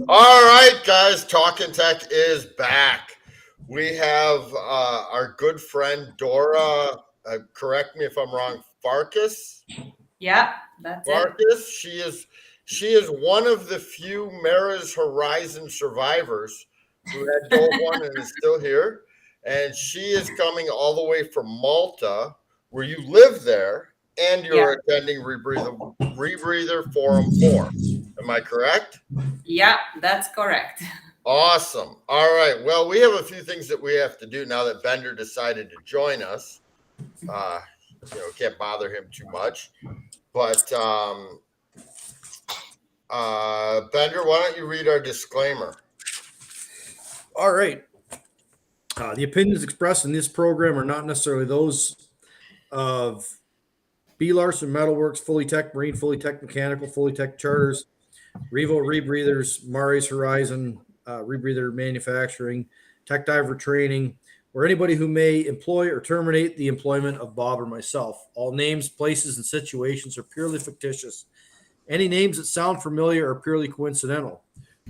All right, guys, Talkin Tek is back. We have our good friend Dora. Correct me if I'm wrong. Farkas. Yeah, that's it. Farkas. She is one of the few Mara's Horizon survivors who had Dole one and is still here. And she is coming all the way from Malta, where you live there, and Yeah, you're attending Rebreather Forum 4. Am I correct? yeah, that's correct. Awesome. All right. Well, we have a few things that we have to do now that Bender decided to join us. Uh, can't bother him too much. But Bender, why don't you read our disclaimer? All right. The opinions expressed in this program are not necessarily those of B. Larson Metalworks, Fully Tech Marine, Fully Tech Mechanical, Fully Tech Charters, Revo Rebreathers, Mari's Horizon, Rebreather Manufacturing, Tech Diver Training, or anybody who may employ or terminate the employment of Bob or myself. All names, places, and situations are purely fictitious. Any names that sound familiar are purely coincidental.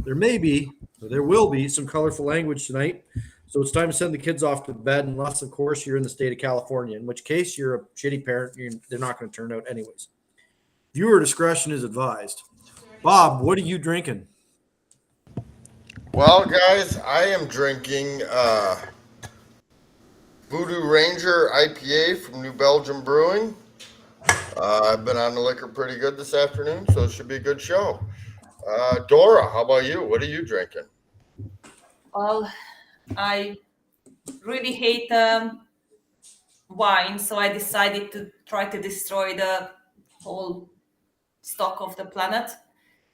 There may be, or there will be, some colorful language tonight, so it's time to send the kids off to bed, unless, of course, you're in the state of California, in which case you're a shitty parent. They're not going to turn out anyways. Viewer discretion is advised. Bob, what are you drinking? Well, guys, I am drinking Voodoo Ranger IPA from New Belgium Brewing. I've been on the liquor pretty good this afternoon, so it should be a good show. Dora, how about you? What are you drinking? Well, I really hate wine, so I decided to try to destroy the whole stock of the planet.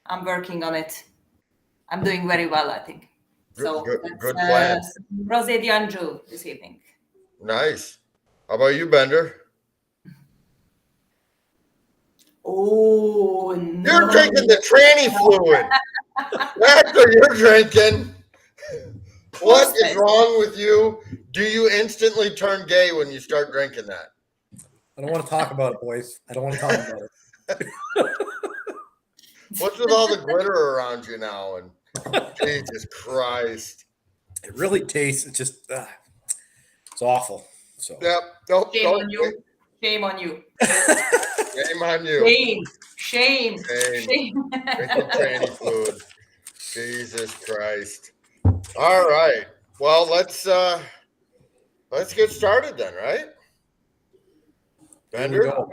I'm working on it. I'm doing very well, I think. Good, So good, that's good plan. Rosé d'Anjou this evening. Nice. How about you, Bender? Oh You're no! drinking the tranny fluid. That's what you're drinking. What What's is this? wrong with you? Do you instantly turn gay when you start drinking that? I don't want to talk about it, boys. I don't want to talk about it. What's with all the glitter around you now? And Jesus Christ. It really tastes. It's just, it's awful. So, Yep. Nope. Shame Nope. on you! Shame on you! Shame on you. Shame! Shame! Shame. Shame! Drinking tranny fluid. Jesus Christ. All right. Well, let's get started then, right? here we Bender? go.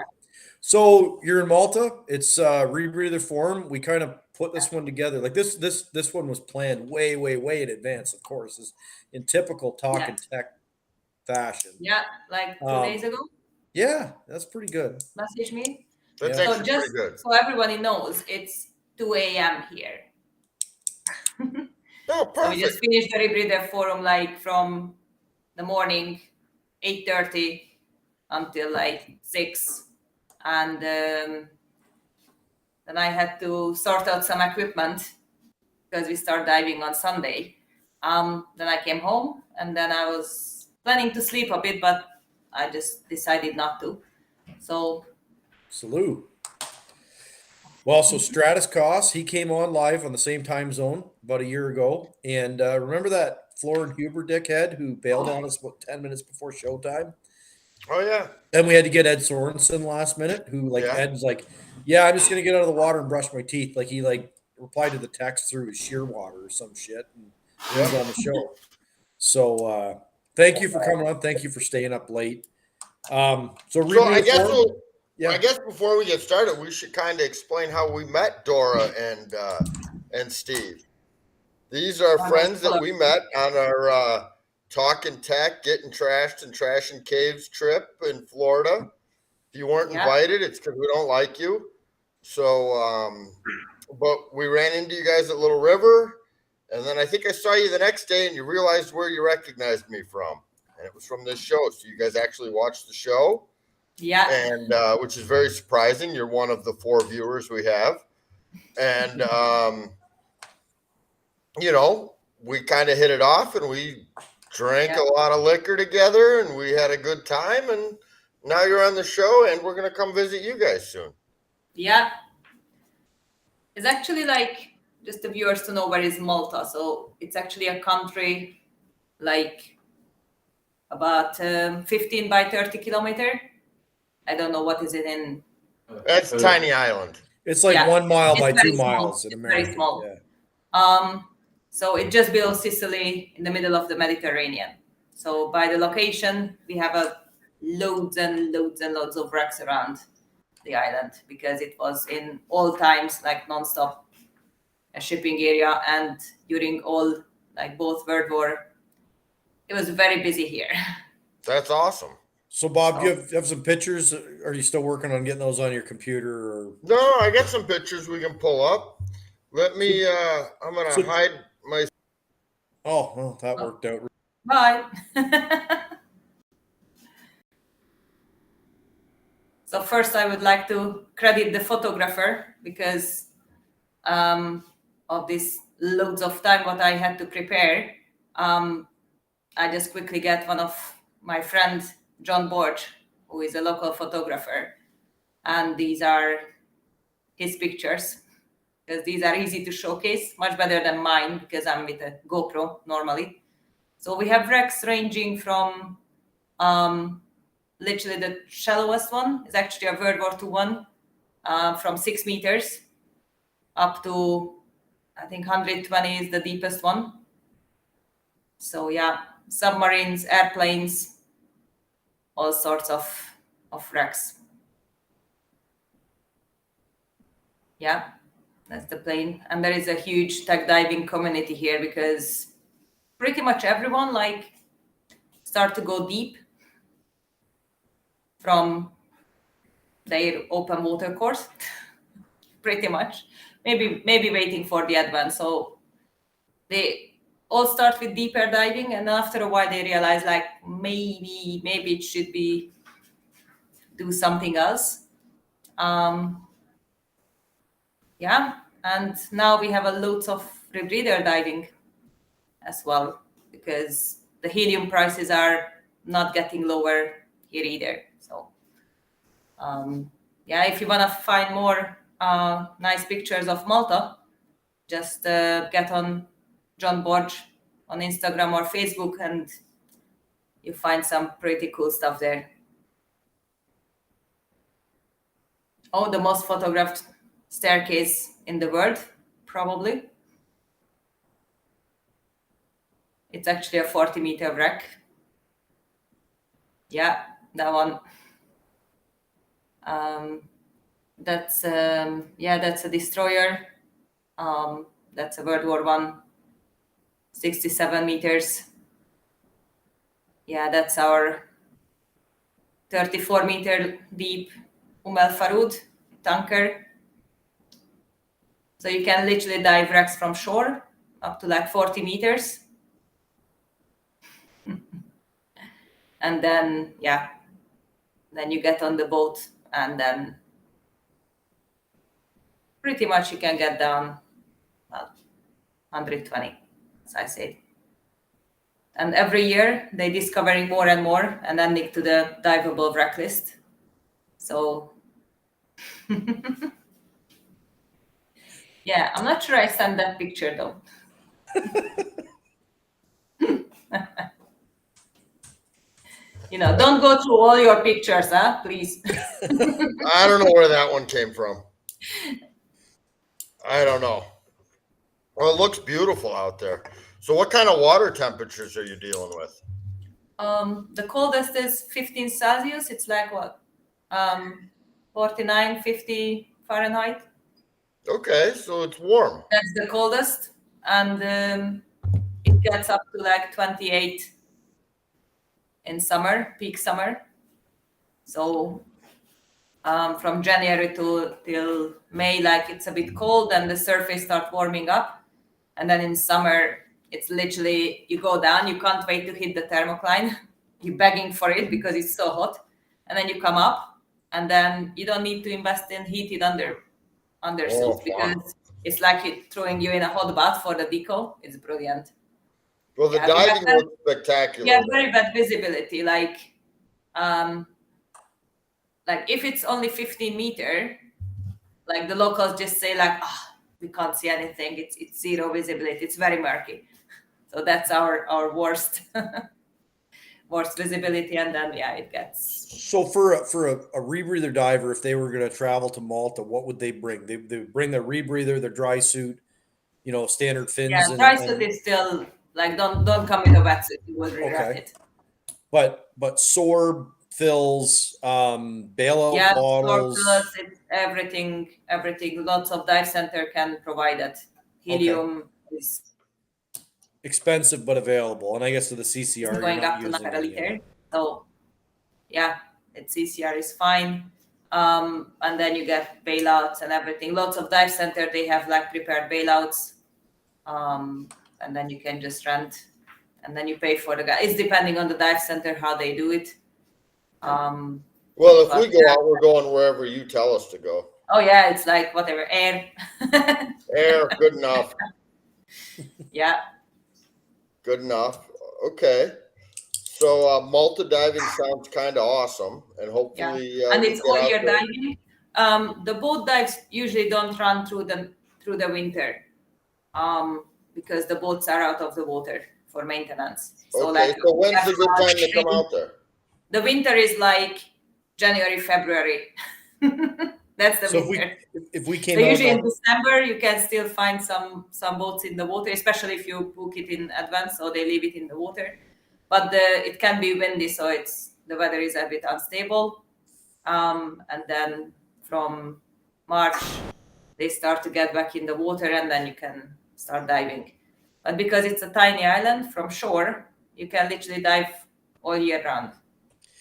So you're in Malta. It's Rebreather Forum. We kind of put this one together. Like this one was planned way in advance. Of course, is in typical Talkin Tek fashion. Yeah, like 2 days ago, Yeah, that's pretty good. message me. That's Yeah. So actually just pretty good. so everybody knows, it's 2 a.m. here. Oh, So we just perfect. finished the Rebreather forum like from the morning, 8:30 until like 6. And then I had to sort out some equipment because we start diving on Sunday. Then I came home and then I was planning to sleep a bit, but I just decided not to. So Salute. Well, so Stratus Koss, he came on live on the same time zone about a year ago. And remember that Florin Huber dickhead who bailed on us about 10 minutes before showtime? Oh yeah. Then we had to get Ed Sorensen last minute, who Yeah. Ed's like, yeah, I'm just gonna get out of the water and brush my teeth. Like he replied to the text through his shear water or some shit, and he was on the show. So thank you for coming on. Thank you for staying up late. So I guess Forum, I guess before we get started, we should kind of explain how we met Dora and Steve. These are friends that we met on our Talkin Tek, getting trashed and trashing caves trip in Florida. If you weren't invited, it's because we don't like you. So, but we ran into you guys at Little River, and then I think I saw you the next day, and you realized where you recognized me from, and it was from this show. So you guys actually watched the show. yeah, And which is very surprising. You're one of the 4 viewers we have, and we kind of hit it off, and we drank a lot of liquor together, and we had a good time. And now you're on the show, and we're gonna come visit you guys soon. yeah. It's actually like just the viewers to know where is Malta. So it's actually a country like about 15 by 30 kilometer. I don't know what is it in. That's a tiny island. It's like Yeah, 1 mile it's by very 2 small. miles in It's very America. small. Yeah. So it just below Sicily in the middle of the Mediterranean. So by the location, we have loads and loads and loads of wrecks around the island because it was in all times like non-stop a shipping area, and during all like both World War, it was very busy here. That's awesome. So, Bob, do you have some pictures? Are you still working on getting those on your computer? Or No, I got some pictures we can pull up. Let me. I'm gonna hide my. oh, well, that worked out. Bye. So first, I would like to credit the photographer because of this loads of time what I had to prepare. I just quickly get one of my friends, John Borch, who is a local photographer, and these are his pictures because these are easy to showcase, much better than mine because I'm with a GoPro normally. So we have wrecks ranging from literally the shallowest one is actually a World War II one from 6 meters up to, I think 120 is the deepest one. So yeah, submarines, airplanes, all sorts of wrecks. Yeah, that's the plane. And there is a huge tech diving community here because pretty much everyone like start to go deep from their open water course. Pretty much. Maybe waiting for the advance. So they all start with deeper diving, and after a while they realize like maybe it should be do something else. Yeah, and now we have a loads of rebreather diving as well because the helium prices are not getting lower here either. So yeah, if you want to find more nice pictures of Malta, just get on John Borch on Instagram or Facebook and you find some pretty cool stuff there. Oh, the most photographed staircase in the world, probably. It's actually a 40-meter wreck. Yeah, that one. That's a destroyer. That's a World War I, 67 meters. Yeah, that's our 34-meter deep El Faroud tanker. So you can literally dive wrecks from shore up to like 40 meters. And then, yeah, then you get on the boat and then pretty much you can get down, well, 120, as I said. And every year they're discovering more and more and adding to the diveable wreck list. So, yeah, I'm not sure I sent that picture though. Don't go through all your pictures, please. I don't know where that one came from. I don't know. Well, it looks beautiful out there. So what kind of water temperatures are you dealing with? The coldest is 15 Celsius. It's like what? 49, 50 Fahrenheit. Okay, so it's warm. That's the coldest. And it gets up to like 28 in summer, peak summer. So from January till May, like it's a bit cold and the surface starts warming up. And then in summer, it's literally, you go down, you can't wait to hit the thermocline. You're begging for it because it's so hot. And then you come up and then you don't need to invest in heated undersuits because it's like it throwing you in a hot bath for the deco. It's brilliant. Well, the diving looks spectacular. Yeah, very bad visibility. Like if it's only 15 meter, like the locals just say like, we can't see anything. It's zero visibility. It's very murky. So that's our worst worst visibility, and then it gets. So for a rebreather diver, if they were going to travel to Malta, what would they bring? They would bring their rebreather, their dry suit, standard fins. Yeah, dry suit is still like don't come with a wetsuit. You will regret it. But sorb, fills, bailout bottles. It's everything. Lots of dive center can provide that. Helium is expensive but available, and I guess to the CCR it's going up to not a liter. So its CCR is fine. And then you get bailouts and everything. Lots of dive center they have like prepared bailouts, and then you can just rent, and then you pay for the guy. It's depending on the dive center how they do it. Well, if we go out, we're going wherever you tell us to go. Oh yeah, it's like whatever, air. Air, good enough. Yeah. Good enough. Okay. So Malta diving sounds kind of awesome, and hopefully, and it's all year diving. The boat dives usually don't run through the winter, because the boats are out of the water for maintenance. So okay. So when's a good time to come out there? The winter is like January, February. That's the winter. If we came so out usually in December, you can still find some boats in the water, especially if you book it in advance, so they leave it in the water. But it can be windy, so the weather is a bit unstable. And then from March, they start to get back in the water, and then you can start diving. But because it's a tiny island from shore, you can literally dive all year round.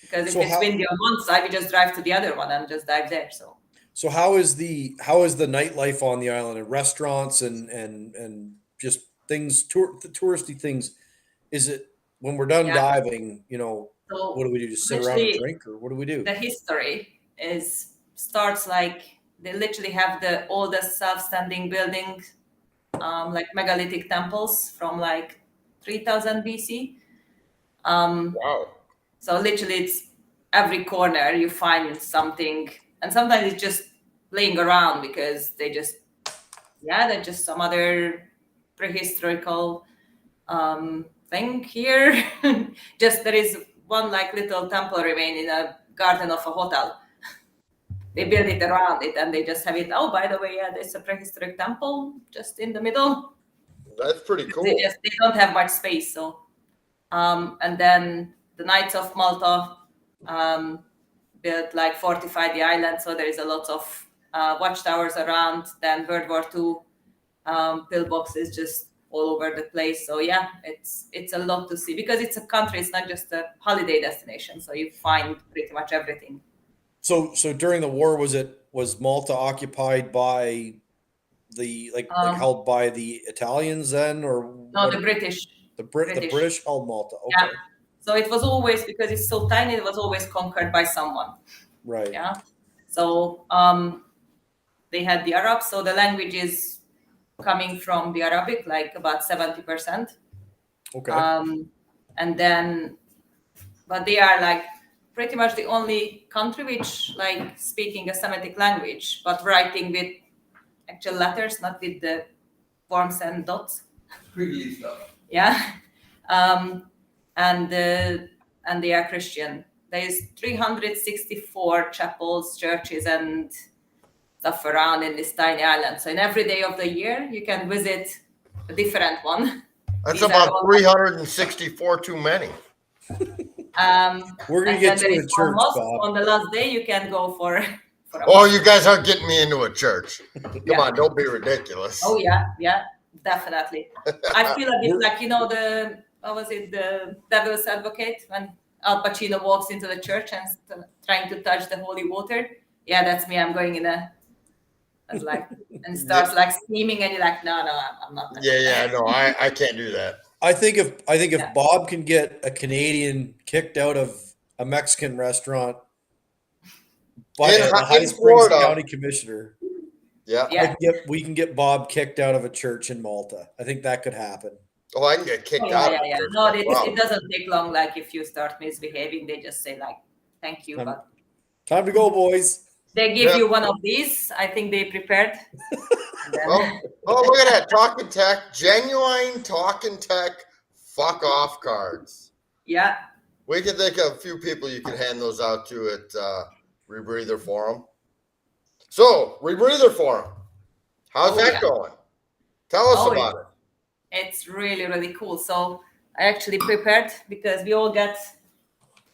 Because if it's windy on one side, we just drive to the other one and just dive there. So how is the nightlife on the island, and restaurants and just things, touristy things? Is it when we're done diving, so what do we do? Just sit around and drink, or what do we do? The history starts like they literally have the oldest self-standing building, like megalithic temples from like 3000 BC. Wow. So literally it's every corner you find something, and sometimes it's just laying around because they're just some other prehistorical thing here. Just there is one like little temple remain in a garden of a hotel. They build it around it, and they just have it. Oh, by the way, there's a prehistoric temple just in the middle. That's pretty cool. They don't have much space, so and then the Knights of Malta built like fortified the island, so there is a lot of watchtowers around. Then World War II pillboxes just all over the place. So it's a lot to see because it's a country. It's not just a holiday destination. So you find pretty much everything. So during the war, was Malta occupied by the held by the Italians then, or no, the British? The British held Malta. Okay. Yeah. So it was always, because it's so tiny, it was always conquered by someone. Right. Yeah. So they had the Arabs. So the language is coming from the Arabic, like about 70%. Okay. And then, but they are like pretty much the only country which like speaking a Semitic language, but writing with actual letters, not with the forms and dots. Pretty stuff. Yeah. And they are Christian. There is 364 chapels, churches, and stuff around in this tiny island. So in every day of the year, you can visit a different one. That's about 364 too many. We're gonna get to the church, Bob. On the last day, you can go for Oh, you guys are getting me into a church. Come on, don't be ridiculous. Oh yeah, definitely. I feel a bit like the Devil's Advocate, when Al Pacino walks into the church and trying to touch the holy water. Yeah, that's me. I'm going in and starts like screaming, and you're like, no, I'm not. No, I can't do that. I think if Bob can get a Canadian kicked out of a Mexican restaurant by the High Springs County Commissioner, we can get Bob kicked out of a church in Malta. I think that could happen. Oh, I can get kicked out. Yeah. No, it doesn't take long. Like if you start misbehaving, they just say like, "Thank you." Time to go, boys. They give you one of these. I think they prepared. And then- Oh, look at that. Talkin Tek, genuine Talkin Tek fuck off cards. yeah. We can think of a few people you can hand those out to at Rebreather Forum. So, Rebreather Forum, how's that going? Tell us about it. It's really, really cool. So I actually prepared because we all get,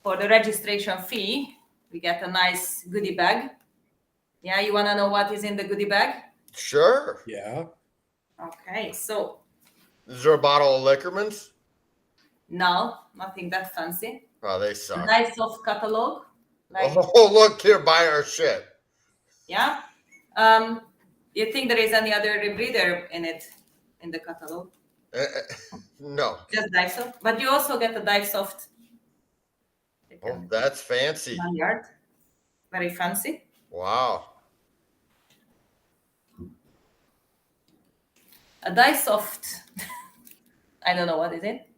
for the registration fee, we get a nice goodie bag. Yeah, you want to know what is in the goodie bag? Sure. Yeah. Okay, so Is there a bottle of Liquorman's? no, nothing that fancy. Oh, they A suck. nice soft catalog. Like, Oh, look here, buy our shit. yeah. You think there is any other rebreather in it, in the catalog? No. Just Dive Soft. But you also get a Dive Soft. Oh, that's fancy. Lanyard. Very fancy. Wow. A Dive Soft. I don't know what is it.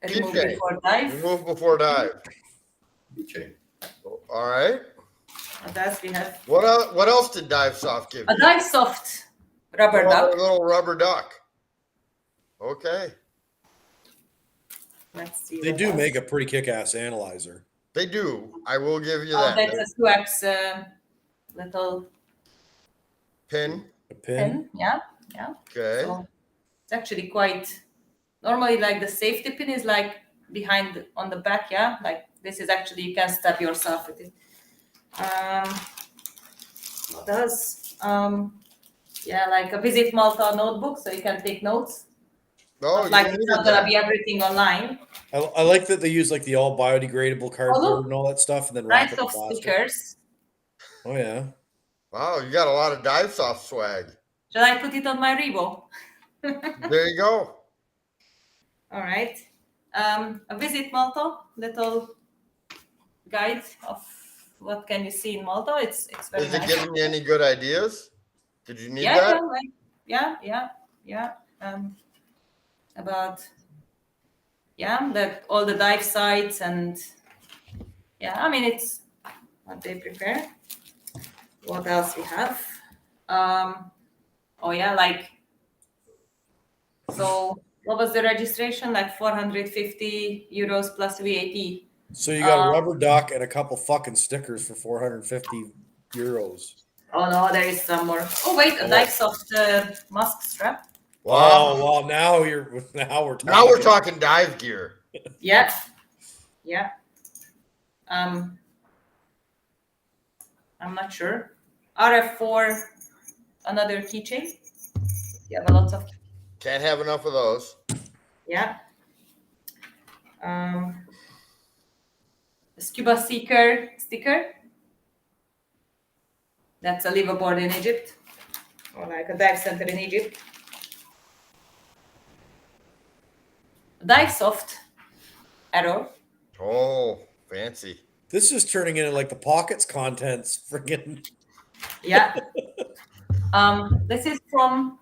Remove keychain. before dive. Remove before dive. Okay. All right. What else we have? What else did Dive Soft give A you? Dive Soft rubber Oh, duck. a little rubber duck. Okay. Let's see. They what do else. make a pretty kick-ass analyzer. They do. I will give you Oh, that. that's a 2x little Pin. A pin. pin. Yeah, yeah. Okay. So it's actually quite. Normally, like the safety pin is like behind on the back. Yeah, like this is actually you can stab yourself with it. What else? Yeah, like a Visit Malta notebook, so you can take notes. Oh, But like you it's needed not gonna that. be everything online. I like that they use like the all biodegradable cardboard look. and all that stuff, and then wrap Nice it in of plastic. stickers. Oh yeah. Wow, you got a lot of Dive Soft swag. Shall I put it on my Rebo? There you go. All right. A Visit Malta, little guide of what can you see in Malta. It's very Is it nice. giving you any good ideas? Did you need yeah, that? yeah. About that all the dive sites and I mean it's what they prepare. What else we have? So what was the registration? Like 450 euros plus VAT. So you got a rubber duck and a couple fucking stickers for 450 euros. Oh no, there is some more. Oh wait, a Dive Soft mask strap. Wow. Oh well, now we're talking. Now we're talking dive gear. Yeah. I'm not sure. RF4, another keychain. You have a lot of. Can't have enough of those. Yeah. A Scuba Seeker sticker. That's a liveaboard in Egypt, or like a dive center in Egypt. Dive Soft arrow. Oh, fancy. This is turning into like the pockets contents. Friggin' Yeah. This is from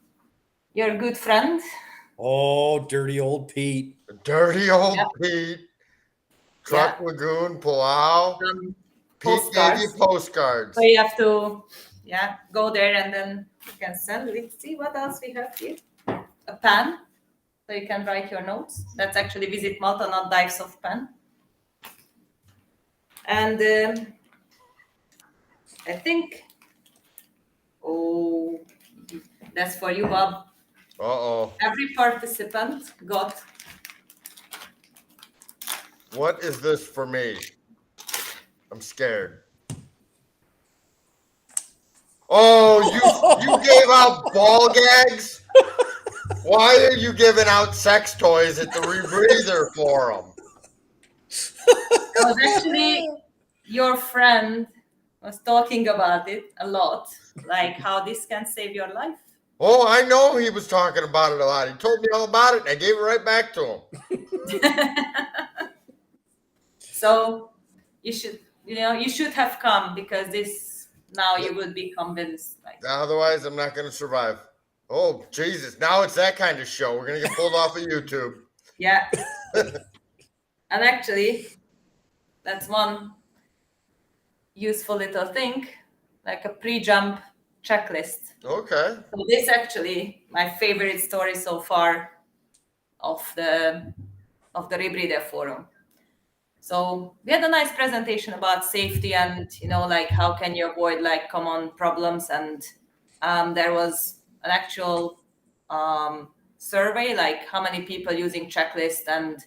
your good friend. oh, dirty old Pete. Dirty old Yeah. Pete. Truck Lagoon, Palau. Pete gave you postcards. So you have to, go there and then you can send. Let's see what else we have here. A pen, so you can write your notes. That's actually Visit Malta, not Dive Soft pen. And I think, that's for you, Bob. Uh-oh. Every participant got. What is this for me? I'm scared. Oh, you gave out ball gags? Why are you giving out sex toys at the Rebreather Forum? It was actually your friend was talking about it a lot, like how this can save your life. Oh, I know he was talking about it a lot. He told me all about it, and I gave it right back to him. So you should have come because this now you would be convinced. Like, Otherwise, I'm not going to survive. Oh, Jesus. Now it's that kind of show. We're going to get pulled off of YouTube. yeah. And actually, that's one. useful little thing, like a pre-jump checklist. Okay. So this actually my favorite story so far of the Rebreather forum. So we had a nice presentation about safety and like how can you avoid like common problems, and there was an actual survey, like how many people using checklist and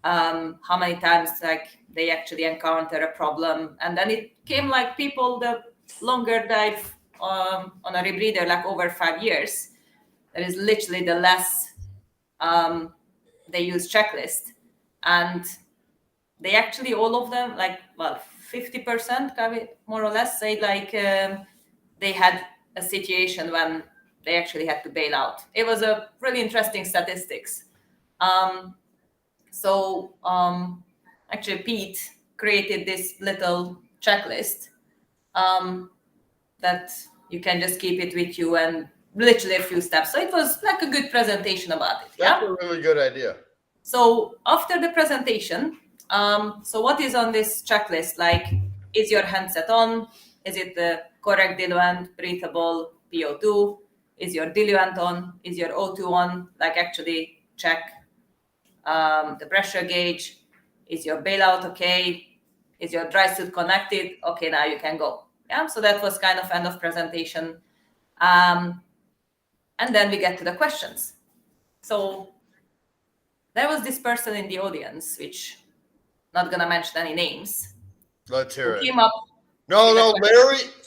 how many times like they actually encounter a problem, and then it came like people the longer dive on a rebreather, like over 5 years, that is literally the less they use checklist, and they actually all of them, like 50% more or less, say like they had a situation when they actually had to bail out. It was a really interesting statistics. Actually Pete created this little checklist that you can just keep it with you, and literally a few steps. So it was like a good presentation about it. That's a really good idea. So after the presentation, so what is on this checklist? Like, is your handset on? Is it the correct diluent, breathable, PO2? Is your diluent on? Is your O2 on? Like actually check the pressure gauge. Is your bailout okay? Is your dry suit connected? Okay, now you can go. Yeah, so that was kind of end of presentation. And then we get to the questions. So there was this person in the audience, which not gonna mention any names. Let's hear it. Came up. No,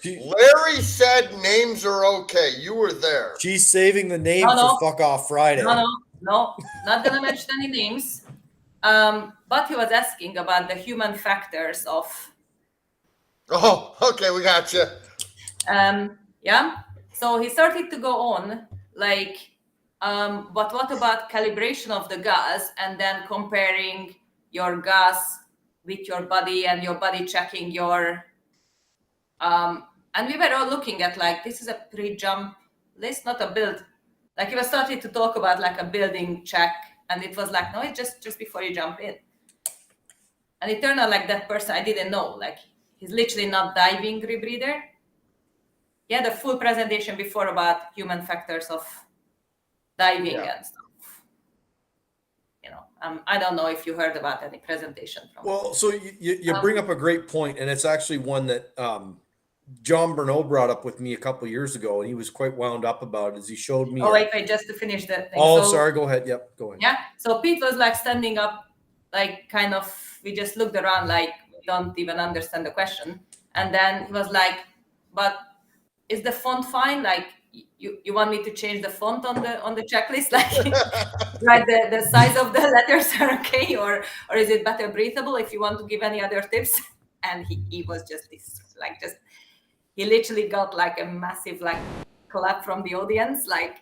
She- Larry said names are okay. You were there. She's saving the name No. for Fuck Off Friday. No, not gonna mention any names. But he was asking about the human factors of. Oh, okay, we got you. Yeah. So he started to go on like, but what about calibration of the gas, and then comparing your gas with your body and your body checking your. And we were all looking at like, this is a pre-jump list, not a build. Like he was starting to talk about like a building check, and it was like, no, it's just before you jump in. And it turned out like that person, I didn't know, like he's literally not diving rebreather. He had a full presentation before about human factors of diving and stuff. I don't know if you heard about any presentation from. Well, so you bring up a great point, and it's actually one that John Bernot brought up with me a couple of years ago, and he was quite wound up about it as he showed me. Oh, wait, just to finish that thing. Oh, sorry, go ahead. Yep, go ahead. Yeah, so Pete was like standing up, like kind of, we just looked around like we don't even understand the question. And then he was like, but is the font fine? Like, you want me to change the font on the checklist? Like, right, the size of the letters are okay, or is it better breathable? If you want to give any other tips. And he was just this, like, just he literally got like a massive like clap from the audience. Like,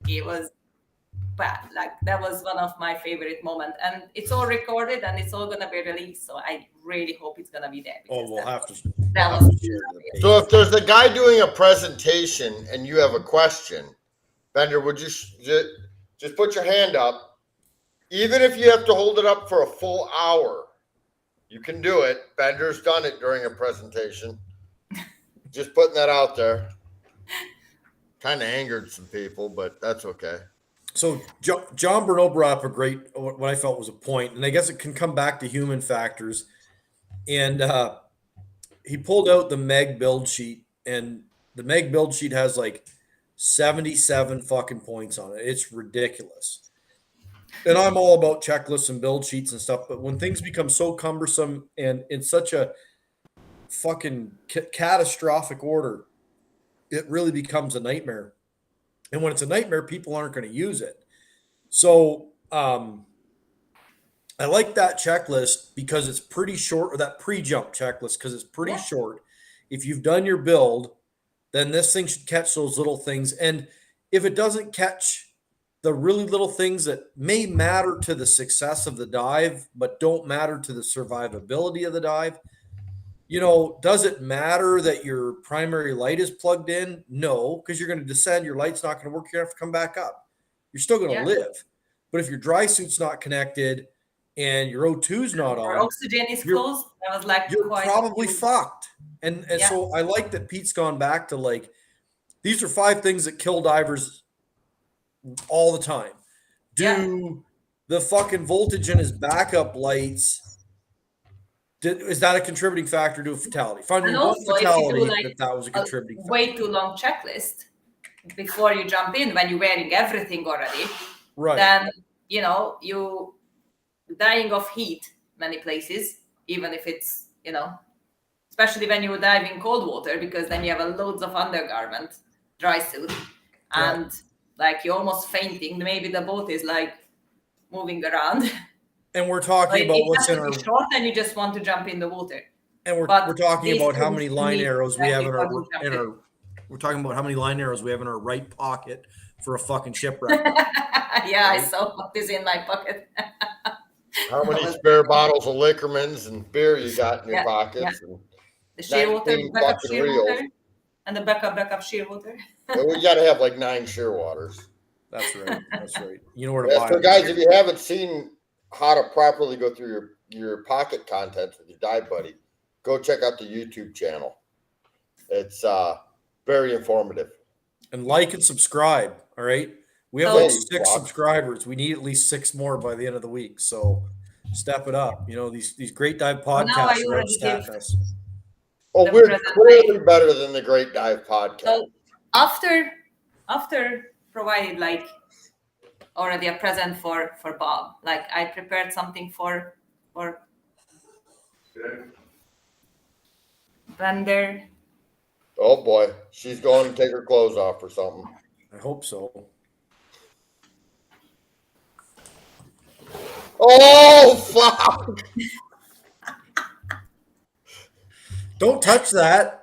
it was bad. Like, that was one of my favorite moments, and it's all recorded and it's all gonna be released. So I really hope it's gonna be there. Oh, we'll have to. That was. So if there's a guy doing a presentation and you have a question, Bender, would you just put your hand up? Even if you have to hold it up for a full hour, you can do it. Bender's done it during a presentation. Just putting that out there. Kind of angered some people, but that's okay. So John Bernot brought up a great, what I felt was a point, and I guess it can come back to human factors. And he pulled out the Meg build sheet, and the Meg build sheet has like 77 fucking points on it. It's ridiculous. And I'm all about checklists and build sheets and stuff, but when things become so cumbersome and in such a fucking catastrophic order, it really becomes a nightmare. And when it's a nightmare, people aren't going to use it. So I like that checklist because it's pretty short, or that pre-jump checklist, because it's pretty short. If you've done your build, then this thing should catch those little things. And if it doesn't catch the really little things that may matter to the success of the dive, but don't matter to the survivability of the dive, does it matter that your primary light is plugged in? No, because you're going to descend. Your light's not going to work. You're going to have to come back up. You're still going to live. But if your dry suit's not connected and your O2's not Or on, oxygen is you're- closed. I was like, you're quite probably fucked. And Yeah. so I like that Pete's gone back to like, these are 5 things that kill divers all the time. Do the fucking voltage in his backup lights, is that a contributing factor to a fatality? Find me And one also, if you fatality do like that was a contributing factor. way too long checklist before you jump in, when you're wearing everything already, Right. then you dying of heat many places, even if it's especially when you dive in cold water, because then you have a loads of undergarment, dry suit, and like you're almost fainting. Maybe the boat is like moving around. And we're talking about what's in our short, and you just want to jump in the water. and we're talking about how many line arrows we have in our we're talking about how many line arrows we have in our right pocket for a fucking shipwreck. Yeah, I saw what is in my pocket. How many spare bottles of Liquormans and beer you got in your pockets? Yeah. And The shear water, 19 backup fucking shear reels. water, and the backup shear water. We got to have like 9 shear waters. That's right. That's right. You know where to Yeah, buy so them. guys, if you haven't seen how to properly go through your pocket contents with your dive buddy, go check out the YouTube channel. It's very informative. And like and subscribe. All right. We have So- like 6 subscribers. We need at least 6 more by the end of the week. So step it up. These great dive Well, now podcasts I are already outstatting give- us. Oh, The we're present clearly better than the Great Dive Podcast. So after provided like already a present for Bob, like I prepared something for Vander. Oh boy, she's going to take her clothes off or something. I hope so. Oh fuck! Don't touch that.